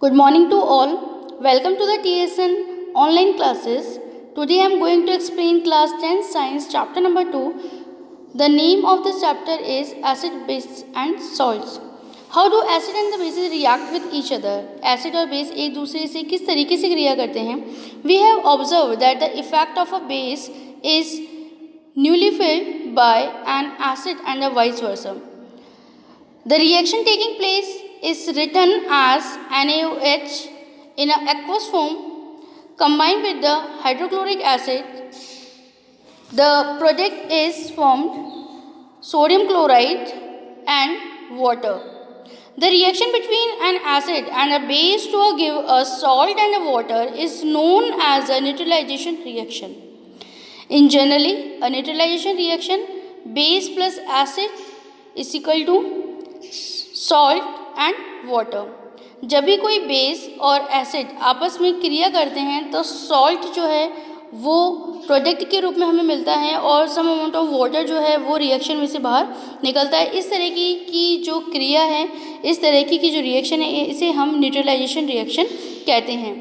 Good morning to all. Welcome to the TSN online classes. Today I am going to explain class 10 science chapter number 2. The name of this chapter is acid, base and salts. How do acid and the bases react with each other? Acid और base एक दूसरे से किस तरीके से क्रिया करते हैं? We have observed that the effect of a base is nullified by an acid and vice versa. The reaction taking place is written as NaOH in an aqueous form combined with the hydrochloric acid. The product is formed sodium chloride and water. The reaction between an acid and a base to give a salt and a water is known as a neutralization reaction. In generally, a neutralization reaction, base plus acid is equal to salt and water. जब भी कोई base और acid आपस में क्रिया करते हैं तो सॉल्ट जो है वो प्रोडक्ट के रूप में हमें मिलता है और सम अमाउंट ऑफ वाटर जो है वो रिएक्शन में से बाहर निकलता है. इस तरह की जो क्रिया है, इस तरह की जो रिएक्शन है, इसे हम न्यूट्रलाइजेशन रिएक्शन कहते हैं.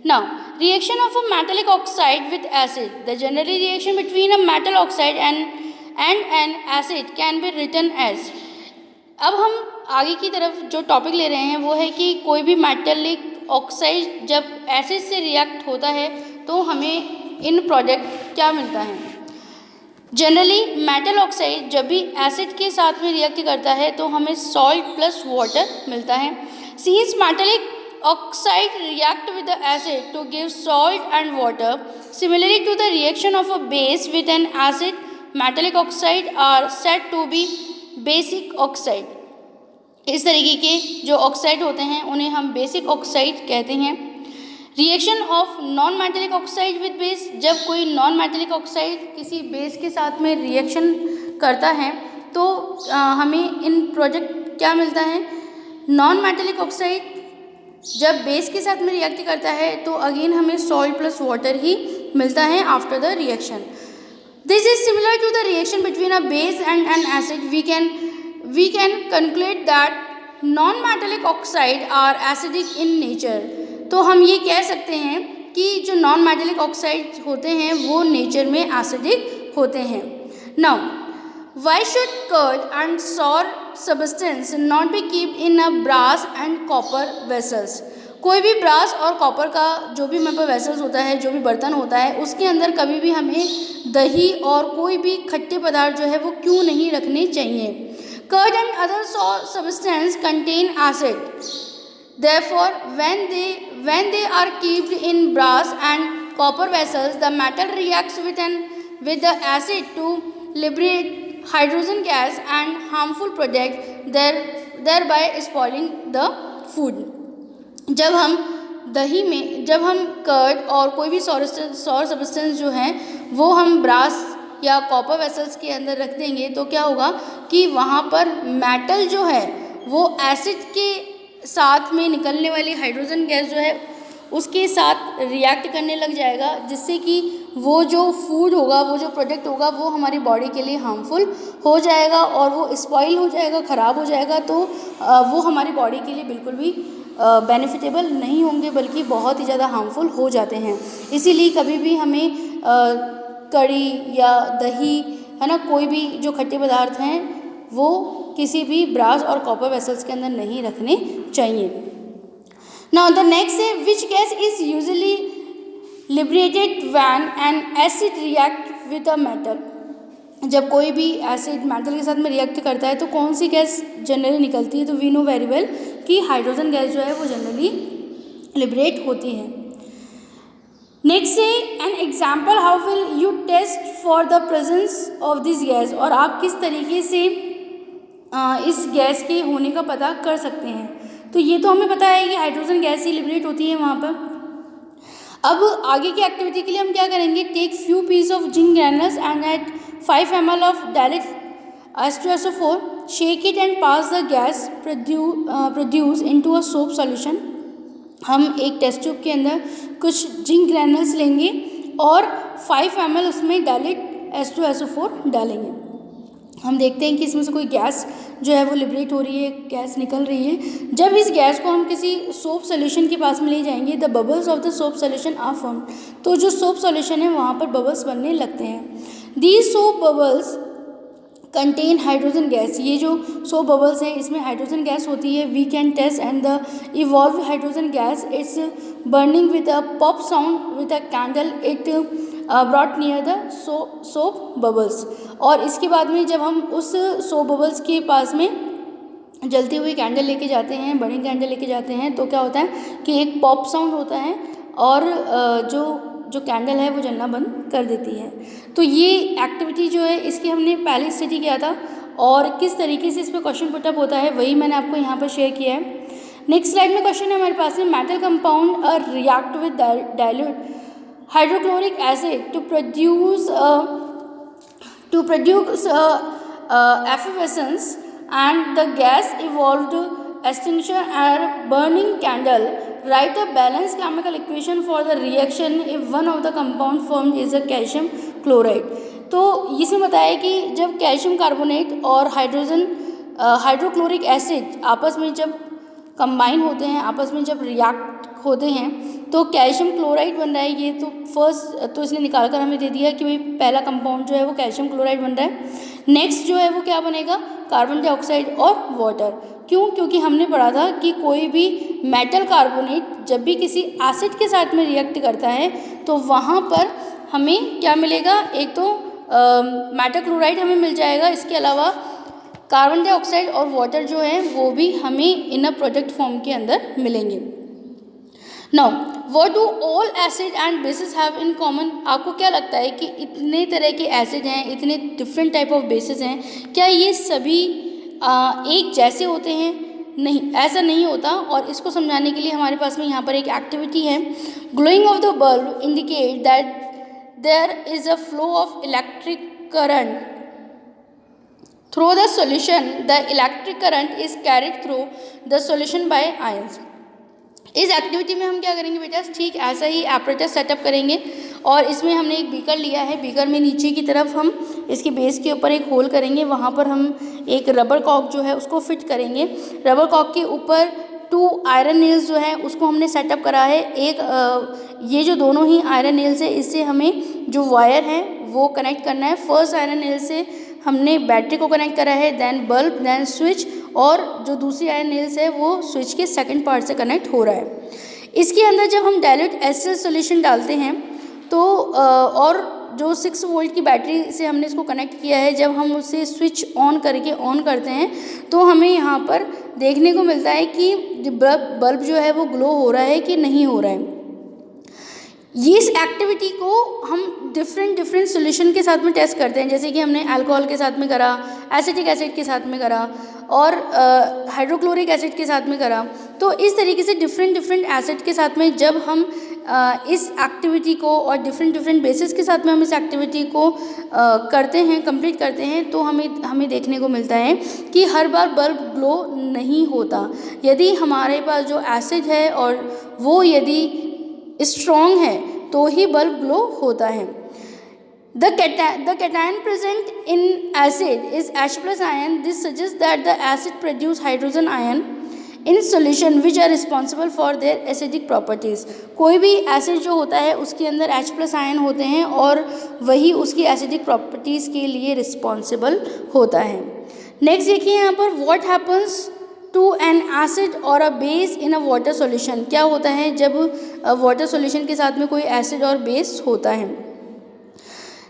Now reaction of a metallic oxide with acid. The generally reaction between a metal oxide and an acid can be written as. अब हम आगे की तरफ जो टॉपिक ले रहे हैं वो है कि कोई भी मेटालिक ऑक्साइड जब एसिड से रिएक्ट होता है तो हमें इन प्रोडक्ट क्या मिलता है. जनरली मेटल ऑक्साइड जब भी एसिड के साथ में रिएक्ट करता है तो हमें सॉल्ट प्लस वाटर मिलता है. Since metallic oxide react with the acid to give salt and water, similarly to the reaction of a base with an acid, metallic oxide are said to be basic oxide. इस तरीके के जो oxide होते हैं उन्हें हम basic oxide कहते हैं. Reaction of non metallic oxide with base. जब कोई नॉन मेटालिक ऑक्साइड किसी बेस के साथ में रिएक्शन करता है तो हमें इन प्रोडक्ट क्या मिलता है. नॉन मेटालिक ऑक्साइड जब बेस के साथ में रिएक्ट करता है तो अगेन हमें सॉल्ट प्लस वाटर ही मिलता है after the reaction. This is similar to the reaction between a base and an acid. We can conclude that non-metallic oxide are acidic in nature. तो हम ये कह सकते हैं कि जो नॉन मेटालिक ऑक्साइड होते हैं वो नेचर में एसिडिक होते हैं. Now, why should curd and sour substance not be kept in a brass and copper vessels? कोई भी ब्रास और कॉपर का जो भी हमारे पास वेसल्स होता है, जो भी बर्तन होता है, उसके अंदर कभी भी हमें दही और कोई भी खट्टे पदार्थ जो है वो क्यों नहीं रखने चाहिए. Curd and other substance contain acid. Therefore when they are kept in brass and copper vessels, the metal reacts with the acid to liberate hydrogen gas and harmful product, thereby spoiling the food. जब हम curd और कोई भी sorry substance जो है वो हम brass या कॉपर वेसल्स के अंदर रख देंगे तो क्या होगा कि वहाँ पर मेटल जो है वो एसिड के साथ में निकलने वाली हाइड्रोजन गैस जो है उसके साथ रिएक्ट करने लग जाएगा, जिससे कि वो जो फूड होगा, वो जो प्रोडक्ट होगा वो हमारी बॉडी के लिए हार्मफुल हो जाएगा और वो स्पॉइल हो जाएगा, ख़राब हो जाएगा. तो वो हमारी बॉडी के लिए बिल्कुल भी बेनिफिटेबल नहीं होंगे बल्कि बहुत ही ज़्यादा हार्मफुल हो जाते हैं. इसीलिए कभी भी हमें कड़ी या दही है ना, कोई भी जो खट्टे पदार्थ हैं वो किसी भी ब्रास और कॉपर वेसल्स के अंदर नहीं रखने चाहिए. नाउ द नेक्स्ट है which gas is usually liberated when an acid react with a metal. जब कोई भी एसिड मेटल के साथ में रिएक्ट करता है तो कौन सी गैस जनरली निकलती है. तो वी नो वेरी वेल कि हाइड्रोजन गैस जो है वो जनरली लिबरेट होती है. नेक्स्ट है an example how will you test for the presence of this gas. और आप किस तरीके से इस गैस के होने का पता कर सकते हैं. तो ये तो हमें पता है कि हाइड्रोजन गैस ही लिबरेट होती है वहाँ पर. अब आगे की एक्टिविटी के लिए हम क्या करेंगे. Take few piece of zinc granules and at 5 ml of dilute H2SO4, shake it and pass the gas produce into a soap solution. हम एक टेस्ट ट्यूब के अंदर कुछ जिंक ग्रैनुल्स लेंगे और 5 ml उसमें dilute H2SO4 डालेंगे. हम देखते हैं कि इसमें से कोई गैस जो है वो लिबरेट हो रही है, गैस निकल रही है। जब इस गैस को हम किसी सोप सोल्यूशन के पास में ले जाएंगे, the bubbles of the soap solution are form, तो जो सोप सोल्यूशन है वहाँ पर बबल्स बनने लगते हैं। These soap bubbles contain hydrogen gas, ये जो सोप बबल्स हैं इसमें हाइड्रोजन गैस होती है। We can test and the evolve hydrogen gas it's burning with a pop sound with a candle it brought near the soap bubbles. और इसके बाद में जब हम उस सोप बबल्स के पास में जलती हुई कैंडल लेके जाते हैं, बर्निंग कैंडल लेके जाते हैं, तो क्या होता है कि एक पॉप साउंड होता है और जो कैंडल है वो जलना बंद कर देती है। तो ये एक्टिविटी जो है इसकी हमने पहले स्टडी किया था और किस तरीके से इस पर क्वेश्चन पुटअप होता है वही मैंने आपको यहाँ पर शेयर किया है। नेक्स्ट स्लाइड में क्वेश्चन है हमारे पास में, metal compound react with dilute hydrochloric acid to produce effervescence and the gas evolved extinction and burning candle. Write a balanced chemical equation for the reaction if one of the compound formed is a calcium chloride. तो इसमें बताया कि जब calcium carbonate और hydrochloric acid आपस में जब combine होते हैं, आपस में जब रिएक्ट होते हैं तो कैल्शियम क्लोराइड बन रहा है। ये तो फर्स्ट तो इसने निकाल कर हमें दे दिया कि भाई पहला कंपाउंड जो है वो कैल्शियम क्लोराइड बन रहा है। नेक्स्ट जो है वो क्या बनेगा, कार्बन डाइऑक्साइड और वाटर। क्यों? क्योंकि हमने पढ़ा था कि कोई भी मेटल कार्बोनेट जब भी किसी एसिड के साथ में रिएक्ट करता है तो वहाँ पर हमें क्या मिलेगा, एक तो मेटल क्लोराइड हमें मिल जाएगा, इसके अलावा कार्बन डाइऑक्साइड और वाटर जो है वो भी हमें इन अ प्रोडक्ट फॉर्म के अंदर मिलेंगे। Now what do all acid and bases have in common? आपको क्या लगता है कि इतने तरह के एसिड हैं, इतने डिफरेंट टाइप ऑफ बेसिस हैं, क्या ये सभी एक जैसे होते हैं? नहीं, ऐसा नहीं होता। और इसको समझाने के लिए हमारे पास में यहाँ पर एक एक्टिविटी है। Glowing of the bulb indicate that there is a flow of electric current through the solution. The electric current is carried through the solution by ions. इस एक्टिविटी में हम क्या करेंगे बेटा, ठीक ऐसा ही एपरेटस सेटअप करेंगे और इसमें हमने एक बीकर लिया है। बीकर में नीचे की तरफ हम इसके बेस के ऊपर एक होल करेंगे, वहाँ पर हम एक रबर कॉक जो है उसको फिट करेंगे। रबर कॉक के ऊपर 2 आयरन नेल्स जो है उसको हमने सेटअप करा है। ये जो दोनों ही आयरन नेल्स है इससे हमें जो वायर है वो कनेक्ट करना है। फर्स्ट आयरन नेल से हमने बैटरी को कनेक्ट करा है, देन बल्ब, देन स्विच, और जो दूसरी आयरन नेल्स है वो स्विच के सेकंड पार्ट से कनेक्ट हो रहा है। इसके अंदर जब हम डाइल्यूट एसिड सॉल्यूशन डालते हैं तो और जो 6 वोल्ट की बैटरी से हमने इसको कनेक्ट किया है, जब हम उसे स्विच ऑन करके ऑन करते हैं तो हमें यहाँ पर देखने को मिलता है कि बल्ब जो है वो ग्लो हो रहा है कि नहीं हो रहा है। इस एक्टिविटी को हम डिफरेंट सॉल्यूशन के साथ में टेस्ट करते हैं, जैसे कि हमने अल्कोहल के साथ में करा, एसिटिक एसिड के साथ में करा और हाइड्रोक्लोरिक एसिड के साथ में करा। तो इस तरीके से डिफरेंट एसिड के साथ में जब हम इस एक्टिविटी को और डिफरेंट बेसिस के साथ में हम इस एक्टिविटी को करते हैं, कंप्लीट करते हैं, तो हमें देखने को मिलता है कि हर बार बल्ब ग्लो नहीं होता। यदि हमारे पास जो एसिड है और वो यदि स्ट्रॉन्ग है तो ही बल्ब ग्लो होता है। The cation present in acid is H+ ion. This suggests that the acid produce hydrogen ion in solution which are responsible for their acidic properties. कोई भी एसिड जो होता है उसके अंदर H+ आयन होते हैं और वही उसकी एसिडिक प्रॉपर्टीज़ के लिए रिस्पॉन्सिबल होता है। नेक्स्ट देखिए यहाँ पर, what happens to an acid और a base in a water solution. क्या होता है जब वाटर सॉल्यूशन के साथ में कोई एसिड और बेस होता है।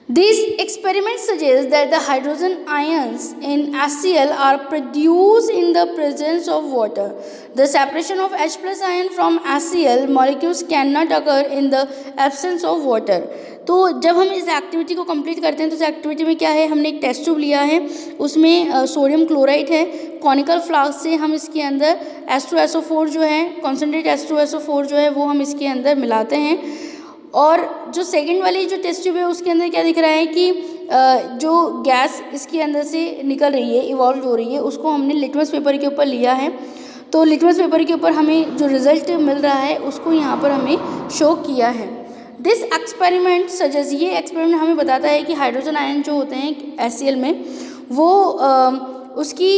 These experiments suggest that the hydrogen ions in HCl are produced in the presence of water. The separation of H+ ion from HCl molecules cannot occur in the absence of water. तो जब हम इस activity को complete करते हैं तो इस activity में क्या है, हमने एक टेस्ट ट्यूब लिया है, उसमें सोडियम क्लोराइड है। कॉनिकल फ्लास्क से हम इसके अंदर H2SO4 जो है, कॉन्सेंट्रेट H2SO4 जो है वो हम इसके अंदर मिलाते हैं। और जो सेकंड वाली जो टेस्ट ट्यूब है उसके अंदर क्या दिख रहा है कि जो गैस इसके अंदर से निकल रही है, इवॉल्व हो रही है, उसको हमने लिटमस पेपर के ऊपर लिया है। तो लिटमस पेपर के ऊपर हमें जो रिज़ल्ट मिल रहा है उसको यहाँ पर हमें शो किया है। दिस एक्सपेरिमेंट सजेस्ट, ये एक्सपेरिमेंट हमें बताता है कि हाइड्रोजन आयन जो होते हैं HCl में वो उसकी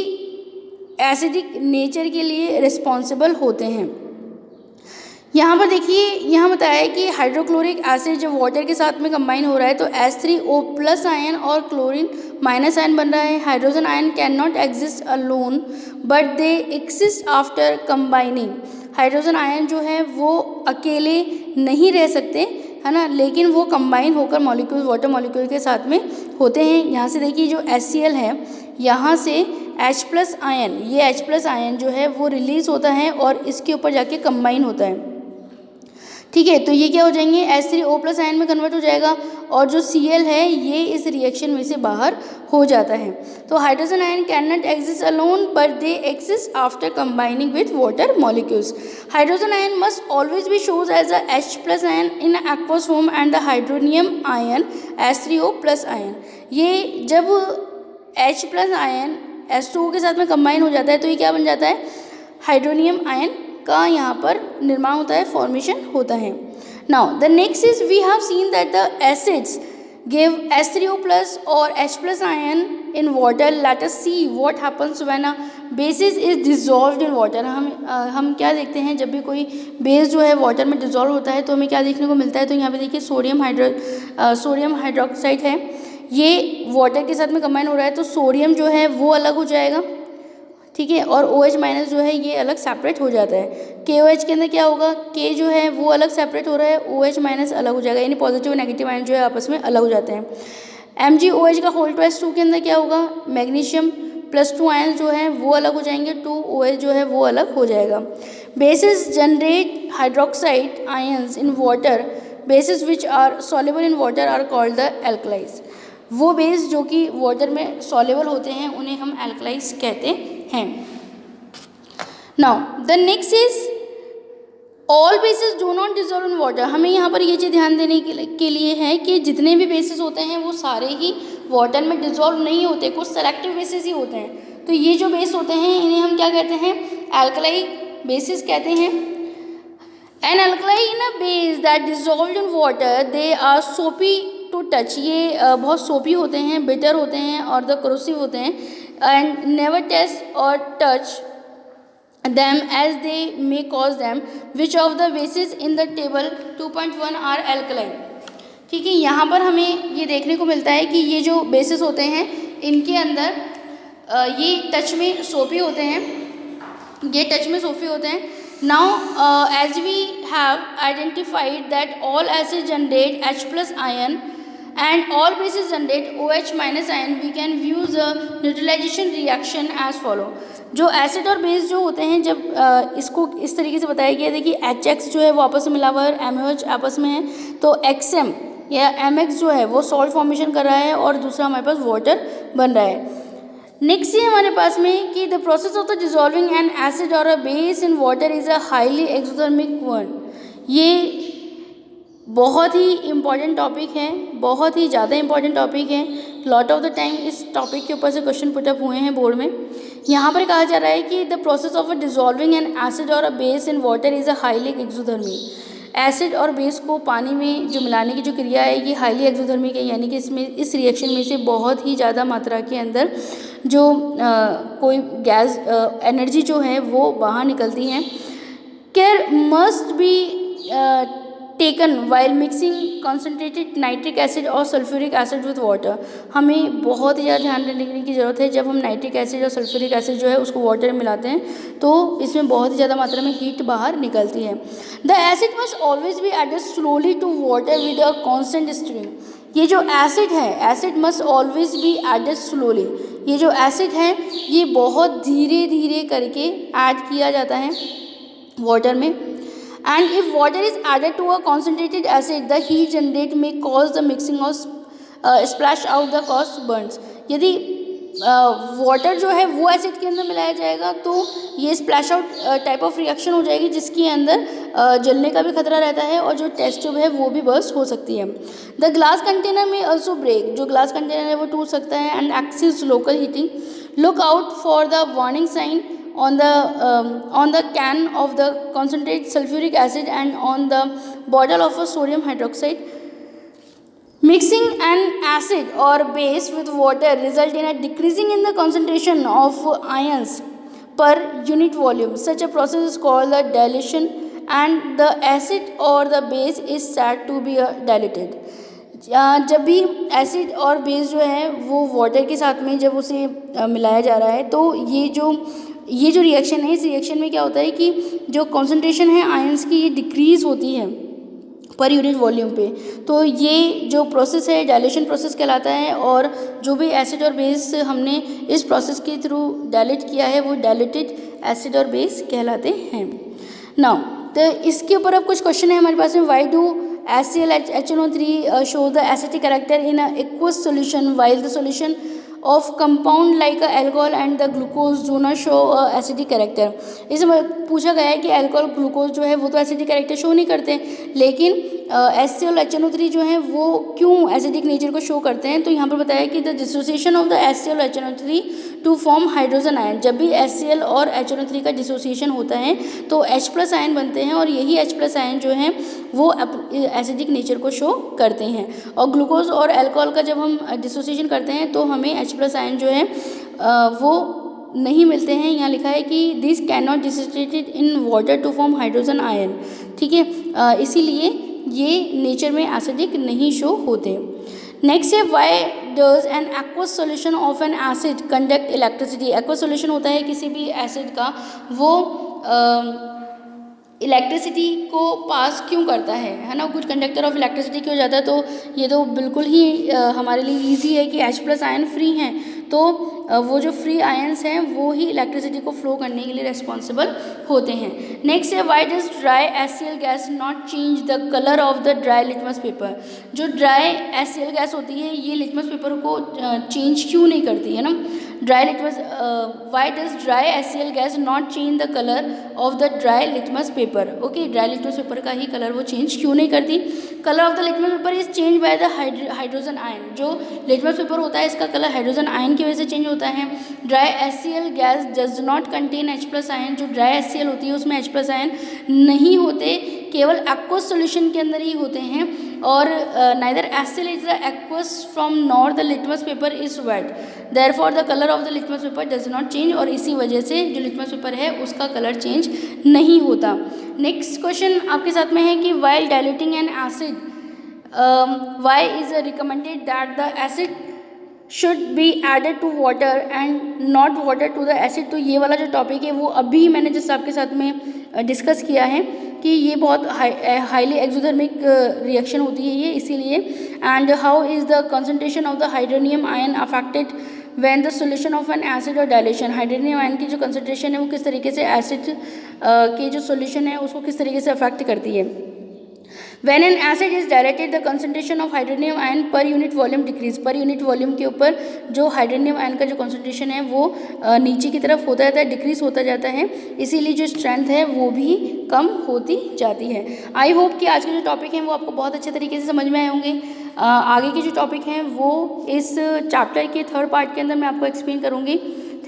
एसिडिक नेचर के लिए रिस्पॉन्सिबल होते हैं। यहाँ पर देखिए, यहाँ बताया है कि हाइड्रोक्लोरिक एसिड जब वाटर के साथ में कंबाइन हो रहा है तो H3O प्लस आयन और क्लोरीन माइनस आयन बन रहा है। Hydrogen ion can not exist alone but they exist after combining. Hydrogen ion जो है वो अकेले नहीं रह सकते, है ना, लेकिन वो कंबाइन होकर मॉलिक्यूल, वाटर मॉलिक्यूल के साथ में होते हैं। यहाँ से देखिए जो HCl है, यहाँ से H प्लस आयन, ये H प्लस आयन जो है वो रिलीज होता है और इसके ऊपर जाके कंबाइन होता है। ठीक है, तो ये क्या हो जाएंगे, H3O प्लस आयन में कन्वर्ट हो जाएगा और जो Cl है ये इस रिएक्शन में से बाहर हो जाता है। तो hydrogen ion can not exist alone but they exist after combining with water molecules. Hydrogen ion must always be shows as a H plus ion in aqueous form and the hydronium ion H3O plus ion. ये जब H plus ion H2O के साथ में combine हो जाता है तो ये क्या बन जाता है, हाइड्रोनियम आयन का यहाँ पर निर्माण होता है, फॉर्मेशन होता है। Now the next is we have seen that the acids give H3O plus और H plus ion in water. Let us see what happens when a bases is dissolved in water. हम क्या देखते हैं, जब भी कोई बेस जो है वाटर में डिजॉल्व होता है तो हमें क्या देखने को मिलता है, तो यहाँ पे देखिए सोडियम हाइड्रोक्साइड है, ये वाटर के साथ में कंबाइन हो रहा है तो सोडियम जो है वो अलग हो जाएगा, ठीक है, और OH माइनस जो है ये अलग सेपरेट हो जाता है। KOH के अंदर क्या होगा, K जो है वो अलग सेपरेट हो रहा है, OH माइनस अलग हो जाएगा, यानी पॉजिटिव और नेगेटिव आयन जो है आपस में अलग हो जाते हैं। MgOH का होल ट्वाइस 2 के अंदर क्या होगा, मैग्नीशियम प्लस 2 आयन जो है वो अलग हो जाएंगे, 2OH जो है वो अलग हो जाएगा। Bases generate hydroxide ions in water, bases which are soluble in water are called the alkalis. वो बेस जो कि वाटर में सॉल्युबल होते हैं उन्हें हम एल्कलाइज कहते हैं। Now the next is all basis do not dissolve in water. हमें यहाँ पर ये चीज़ ध्यान देने के लिए है कि जितने भी बेसिस होते हैं वो सारे ही वाटर में डिजॉल्व नहीं होते, कुछ सेलेक्टिव बेसिस ही होते हैं। तो ये जो बेस होते हैं इन्हें हम क्या कहते हैं, एल्कलाई बेसिस कहते हैं। An alkali in a base that dissolved in water they are soapy to touch. ये बहुत सोपी होते हैं, बिटर होते हैं और द करोसिव होते हैं। एंड नेवर टेस्ट और touch them as they may cause them, which of the bases in the table 2.1 are alkaline। ठीक है, यहाँ पर हमें ये देखने को मिलता है कि ये जो बेसिस होते हैं इनके अंदर ये टच में सोपी होते हैं, ये टच में सोपी होते हैं। Now as we have identified that all acid generate H plus ion and all bases generate OH minus ion, we can view the neutralization reaction as follow। जो acid और base जो होते हैं, जब इसको इस तरीके से बताया गया, देखिए HX जो है वो आपस में मिला हुआ है और MOH आपस में है, तो XM या MX जो है वो सॉल्ट फॉर्मेशन कर रहा है और दूसरा हमारे पास वाटर बन रहा है। नेक्स्ट है हमारे पास में कि the process of the dissolving an acid और a base in water is a highly exothermic one. ये बहुत ही इम्पॉर्टेंट टॉपिक है, बहुत ही ज़्यादा इम्पॉर्टेंट टॉपिक है। लॉट ऑफ द टाइम इस टॉपिक के ऊपर से क्वेश्चन पुटअप हुए हैं बोर्ड में। यहाँ पर कहा जा रहा है कि the process of a dissolving an acid और a base in water is a highly exothermic. Acid और बेस को पानी में जो मिलाने की जो क्रिया है ये हाईली एक्सोथर्मिक है, यानी कि इसमें इस रिएक्शन में से बहुत ही ज़्यादा मात्रा के अंदर जो कोई गैस एनर्जी जो है वो बाहर निकलती हैं। Care must be taken while mixing concentrated nitric acid और सल्फ्यूरिक एसिड विथ वाटर। हमें बहुत ही ज़्यादा ध्यान रखने की ज़रूरत है, जब हम नाइट्रिक एसिड और सल्फ्यूरिक एसिड जो है उसको वाटर में मिलाते हैं तो इसमें बहुत ही ज़्यादा मात्रा में हीट बाहर निकलती है। The acid must always be added slowly to water with a constant stream. ये जो एसिड है, acid must always be added slowly. ये जो एसिड है ये बहुत धीरे धीरे करके ऐड किया जाता है वाटर में। And if water is added to a concentrated acid, the heat generate may cause the mixing of splash out the cause burns। यदि वाटर जो है वो एसिड के अंदर मिलाया जाएगा तो ये splash out type of reaction हो जाएगी, जिसके अंदर जलने का भी खतरा रहता है और जो टेस्ट ट्यूब है वो भी बर्स्ट हो सकती है। The glass container may also break. जो ग्लास कंटेनर है वो टूट सकता है। And excess local heating, look out for the warning sign on the can of the concentrated sulfuric acid and on the bottle of a sodium hydroxide। Mixing an acid or base with water result in a decreasing in the concentration of ions per unit volume. Such a process is called the dilution and the acid or the base is said to be diluted. जब भी acid और base जो है वो water के साथ में जब उसे मिलाया जा रहा है तो ये जो रिएक्शन है, इस रिएक्शन में क्या होता है कि जो कॉन्सेंट्रेशन है आयंस की ये डिक्रीज़ होती है पर यूनिट वॉल्यूम पे। तो ये जो प्रोसेस है डायल्यूशन प्रोसेस कहलाता है और जो भी एसिड और बेस हमने इस प्रोसेस के थ्रू डायलेट किया है वो डायलेटेड एसिड और बेस कहलाते हैं। नाउ तो इसके ऊपर अब कुछ क्वेश्चन है हमारे पास में। Why do HCl HNO3 show the acidic character in a aqueous solution while the solution of compound like alcohol and the glucose do not show acidic character। इसमें पूछा गया है कि अल्कोहल ग्लूकोज जो है वो तो एसिडिक कैरेक्टर शो नहीं करते, लेकिन HCl HNO3 जो है वो क्यों एसिडिक नेचर को शो करते हैं। तो यहाँ पर बताया कि the dissociation of the HCl HNO3 to form hydrogen ion. जब भी HCl और HNO3 का डिसोसिएशन होता है तो H+ आयन बनते हैं और यही H+ आयन जो है वो एसिडिक नेचर को शो करते हैं। और ग्लूकोज और अल्कोहल का जब हम डिसोसिएशन करते हैं तो हमें H+ आयन जो है वो नहीं मिलते हैं। यहाँ लिखा है कि this can not dissociated in water to form hydrogen ion, ठीक है, इसीलिए ये नेचर में एसिडिक नहीं शो होते। नेक्स्ट है why does an aqueous solution of N acid conduct electricity. Aqueous solution होता है किसी भी एसिड का, वो इलेक्ट्रिसिटी को पास क्यों करता है ना, कुछ कंडक्टर ऑफ इलेक्ट्रिसिटी क्यों जाता है। तो ये तो बिल्कुल ही हमारे लिए इजी है कि H+ आयन फ्री हैं, तो वो जो फ्री आयंस हैं वो ही इलेक्ट्रिसिटी को फ्लो करने के लिए रिस्पॉन्सिबल होते हैं। नेक्स्ट है why does dry HCl gas not change the colour of the dry litmus paper. जो ड्राई HCl गैस होती है ये लिटमस पेपर को चेंज क्यों नहीं करती है ना। Dry litmus why does dry HCl gas not change the colour of the dry litmus paper. Okay, dry litmus paper का ही कलर वो चेंज क्यों नहीं करती। Colour of the litmus paper is change by the hydrogen ion. जो litmus paper होता है इसका colour hydrogen ion की वजह से चेंज होता है। Dry HCl gas does not contain H+ ion. जो ड्राई HCl होती है उसमें H+ आयन नहीं होते, केवल एक्वस सॉल्यूशन के अंदर ही होते हैं। और neither HCl is the aqueous from nor the litmus paper is wet, therefore the colour of the litmus paper does not change. और इसी वजह से जो लिटमस पेपर है उसका कलर चेंज नहीं होता। नेक्स्ट क्वेश्चन आपके साथ में है कि while diluting an acid why is recommended that the acid should be added to water and not water to the acid. तो ये वाला जो टॉपिक है वो अभी मैंने जैसे आपके साथ में डिस्कस किया है कि ये बहुत हाईली एक्सोथर्मिक रिएक्शन होती है ये, इसीलिए। And how is the concentration of the hydronium ion affected when the solution of N acid और डायल्यूशन। हाइड्रोनियम आयन की जो कंसंट्रेशन है वो किस तरीके से एसिड के जो सॉल्यूशन है उसको किस तरीके से अफेक्ट करती है। When an acid is diluted, the concentration of hydronium ion per unit volume decrease। Per unit volume के ऊपर जो हाइड्रोनियम आयन का जो कंसंट्रेशन है वो नीचे की तरफ होता जाता है, डिक्रीज होता जाता है, इसीलिए जो स्ट्रेंथ है वो भी कम होती जाती है। आई होप कि आज के जो टॉपिक हैं वो आपको बहुत अच्छे तरीके से समझ में आए होंगे। आगे के जो टॉपिक हैं वो इस चैप्टर के 3rd पार्ट के अंदर मैं आपको एक्सप्लेन करूँगी।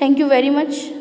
Thank you very much.